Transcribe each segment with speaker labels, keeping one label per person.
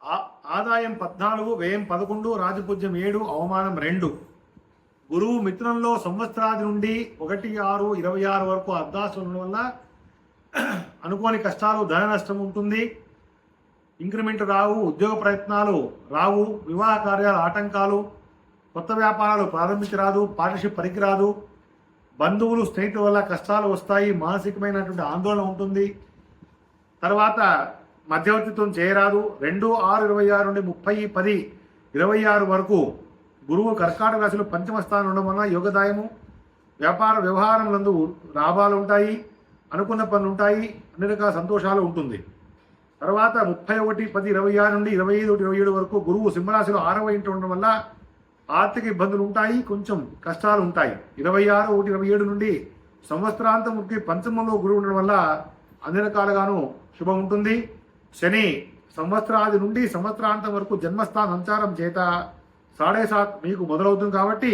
Speaker 1: ఆదాయం 14, వ్యయం 11, రాజపూజ్యం 7, అవమానం 2. గురువు మిత్రంలో సంవత్సరాది నుండి 1/6/26 వరకు అర్ధాష్టం ఉండడం వల్ల అనుకోని కష్టాలు, ధన నష్టం ఉంటుంది. ఇంక్రిమెంట్ రావు, ఉద్యోగ ప్రయత్నాలు రావు, వివాహ కార్యాల ఆటంకాలు, కొత్త వ్యాపారాలు ప్రారంభించరాదు, పార్ట్నర్షిప్ పనికిరాదు, బంధువులు స్నేహితుల వల్ల కష్టాలు వస్తాయి, మానసికమైనటువంటి ఆందోళన ఉంటుంది. తర్వాత మధ్యవర్తిత్వం చేయరాదు. 2/6/26 నుండి 30/10/26 వరకు గురువు కర్కాటక రాశిలో పంచమ స్థానం ఉండడం వలన యోగదాయము, వ్యాపార వ్యవహారములందు లాభాలు ఉంటాయి, అనుకున్న పనులు ఉంటాయి, అన్ని రకాల సంతోషాలు ఉంటుంది. తర్వాత 31/10/26 నుండి 25/27 వరకు గురువు సింహరాశిలో 6వ ఇంట ఉండడం వల్ల ఆర్థిక ఇబ్బందులు ఉంటాయి, కొంచెం కష్టాలు ఉంటాయి. 26/1/27 నుండి సంవత్సరాంతంకి పంచమంలో గురువు ఉండడం వల్ల అన్ని రకాలుగాను శుభం ఉంటుంది. శని సంవత్సరాది నుండి సంవత్సరాంతం వరకు జన్మస్థాన సంచారం చేత 7.5 మీకు మొదలవుతుంది. కాబట్టి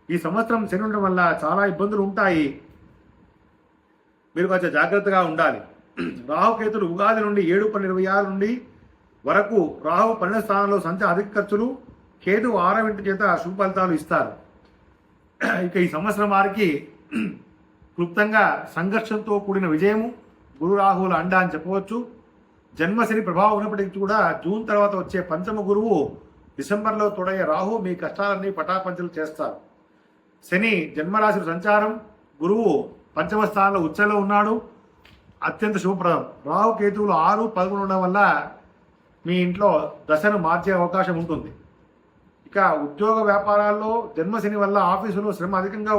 Speaker 1: ఈ సంవత్సరం శని ఉండడం వల్ల చాలా ఇబ్బందులు ఉంటాయి, మీరు కొంచెం జాగ్రత్తగా ఉండాలి. రాహుకేతులు ఉగాది నుండి 7/12/26 నుండి వరకు రాహు 12వ స్థానంలో అధిక ఖర్చులు, కేతు 6వ ఇంటి చేత శుభ ఫలితాలు ఇస్తారు. ఇక ఈ సంవత్సరం వారికి క్లుప్తంగా సంఘర్షంతో కూడిన విజయము, గురు రాహువుల అండ అని చెప్పవచ్చు. జన్మశని ప్రభావం ఉన్నప్పటికీ కూడా జూన్ తర్వాత వచ్చే పంచమ గురువు డిసెంబర్లో తోడయ్యే రాహు మీ కష్టాలన్నీ పటాపంచలు చేస్తారు. శని జన్మరాశి సంచారం, గురువు పంచమ స్థానంలో ఉచ్చలో ఉన్నాడు, అత్యంత శుభప్రదం. రాహు కేతువులు 6, 11 ఉండడం వల్ల మీ ఇంట్లో దశను మార్చే అవకాశం ఉంటుంది. ఇక ఉద్యోగ వ్యాపారాల్లో జన్మశని వల్ల ఆఫీసులో శ్రమ అధికంగా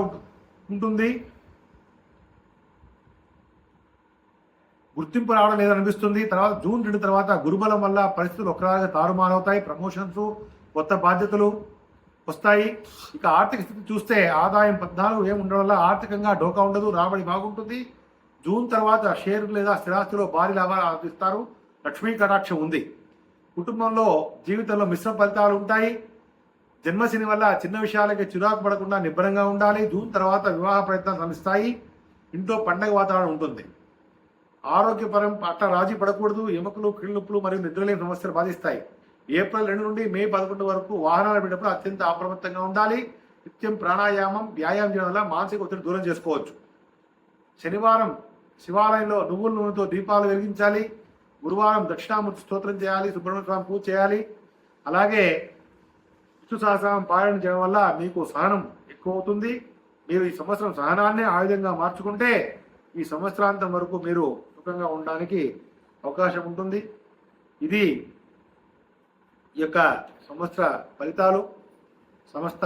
Speaker 1: ఉంటుంది, గుర్తింపు రావడం లేదనిపిస్తుంది. తర్వాత జూన్ 2 తర్వాత గురుబలం వల్ల పరిస్థితులు ఒకలాగా తారుమారవుతాయి, ప్రమోషన్స్, కొత్త బాధ్యతలు వస్తాయి. ఇక ఆర్థిక స్థితి చూస్తే ఆదాయం 14, వ్యయం ఉండడం వల్ల ఆర్థికంగా డోకా ఉండదు, రాబడి బాగుంటుంది. జూన్ తర్వాత షేర్ లేదా స్థిరాస్తిలో భారీ లాభాలు ఆర్జిస్తారు, లక్ష్మీ కటాక్షం ఉంది. కుటుంబంలో జీవితంలో మిశ్రమ ఫలితాలు ఉంటాయి. జన్మశని వల్ల చిన్న విషయాలకి చిరాకు పడకుండా నిబ్బరంగా ఉండాలి. జూన్ తర్వాత వివాహ ప్రయత్నాలు శ్రమిస్తాయి, ఇంట్లో పండగ వాతావరణం ఉంటుంది. ఆరోగ్యపరం పట్ల రాజీ పడకూడదు, ఎముకలు, కీళ్ళ నొప్పులు మరియు నిద్రలేని సమస్యలు బాధిస్తాయి. ఏప్రిల్ 2 నుండి మే 11 వరకు వాహనాలు పెట్టినప్పుడు అత్యంత అప్రమత్తంగా ఉండాలి. నిత్యం ప్రాణాయామం, వ్యాయామం చేయడం వల్ల మానసిక ఒత్తిడి దూరం చేసుకోవచ్చు. శనివారం శివాలయంలో నువ్వుల నూనెతో దీపాలు వెలిగించాలి. గురువారం దక్షిణామూర్తి స్తోత్రం చేయాలి, సుబ్రహ్మణ్య స్వామి పూజ చేయాలి. అలాగే విష్ణు సహస్రనామం పారాయణ చేయడం వల్ల మీకు సహనం ఎక్కువ అవుతుంది. మీరు ఈ సంవత్సరం సహనాన్ని ఆయుధంగా మార్చుకుంటే ఈ సంవత్సరాంతం వరకు మీరు సుఖంగా ఉండడానికి అవకాశం ఉంటుంది. ఇది ఈ యొక్క సంవత్సర ఫలితాలు. సమస్త